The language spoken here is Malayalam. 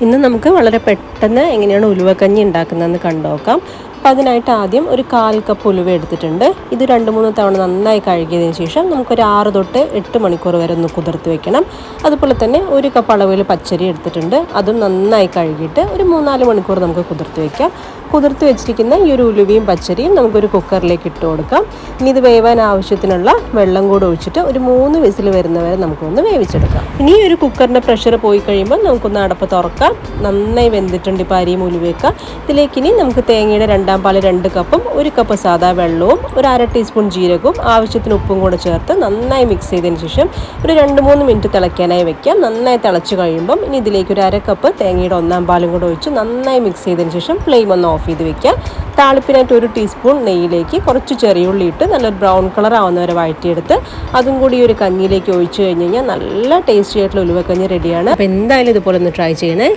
ഇന്ന് നമുക്ക് വളരെ പെട്ടെന്ന് എങ്ങനെയാണ് ഉലുവക്കഞ്ഞി ഉണ്ടാക്കുന്നതെന്ന് കണ്ടു നോക്കാം. അപ്പോൾ അതിനായിട്ട് ആദ്യം ഒരു 1/4 കപ്പ് ഉലുവ എടുത്തിട്ടുണ്ട്. ഇത് 2-3 തവണ നന്നായി കഴുകിയതിന് ശേഷം നമുക്കൊരു 6 തൊട്ട് 8 മണിക്കൂർ വരെ ഒന്ന് കുതിർത്ത് വെക്കണം. അതുപോലെ തന്നെ 1 കപ്പ് അളവിൽ പച്ചരി എടുത്തിട്ടുണ്ട്. അതും നന്നായി കഴുകിയിട്ട് ഒരു 3-4 മണിക്കൂർ നമുക്ക് കുതിർത്ത് വെക്കാം. കുതിർത്ത് വെച്ചിരിക്കുന്ന ഈ ഒരു ഉലുവയും പച്ചരിയും നമുക്കൊരു കുക്കറിലേക്ക് ഇട്ട് കൊടുക്കാം. ഇനി ഇത് വേവാൻ ആവശ്യത്തിനുള്ള വെള്ളം കൂടെ ഒഴിച്ചിട്ട് ഒരു 3 വിസിൽ വരുന്നവരെ നമുക്കൊന്ന് വേവിച്ചെടുക്കാം. ഇനി ഒരു കുക്കറിൻ്റെ പ്രഷർ പോയി കഴിയുമ്പോൾ നമുക്കൊന്ന് അടപ്പ് തുറക്കാം. നന്നായി വെന്തിട്ടുണ്ട് ഇപ്പോൾ അരിയും ഉലുവയൊക്കെ. ഇതിലേക്ക് ഇനി നമുക്ക് തേങ്ങയുടെ 2 പാൽ 2 കപ്പും 1 കപ്പ് സാദാ വെള്ളവും ഒരു 1/2 ടീസ്പൂൺ ജീരകവും ആവശ്യത്തിന് ഉപ്പും കൂടെ ചേർത്ത് നന്നായി മിക്സ് ചെയ്തതിന് ശേഷം ഒരു 2-3 മിനിറ്റ് തിളയ്ക്കാനായി വെക്കാം. നന്നായി തിളച്ച് കഴിയുമ്പം ഇനി ഇതിലേക്ക് ഒരു 1/2 കപ്പ് തേങ്ങയുടെ 1 പാലും കൂടെ ഒഴിച്ച് നന്നായി മിക്സ് ചെയ്തതിന് ശേഷം ഫ്ലെയിം ഒന്ന് ഓഫ് ചെയ്ത് വെക്കാം. താളിപ്പിനായിട്ട് 1 ടീസ്പൂൺ നെയ്യിലേക്ക് കുറച്ച് ചെറിയുള്ളി ഇട്ട് നല്ലൊരു ബ്രൗൺ കളർ ആവുന്നവരെ വഴറ്റിയെടുത്ത് അതും കൂടി ഒരു കഞ്ഞിയിലേക്ക് ഒഴിച്ച് കഴിഞ്ഞ് കഴിഞ്ഞാൽ നല്ല ടേസ്റ്റി ആയിട്ടുള്ള ഉലുവക്കഞ്ഞി റെഡിയാണ്. അപ്പോൾ എന്തായാലും ഇതുപോലെ ഒന്ന് ട്രൈ ചെയ്യണേ.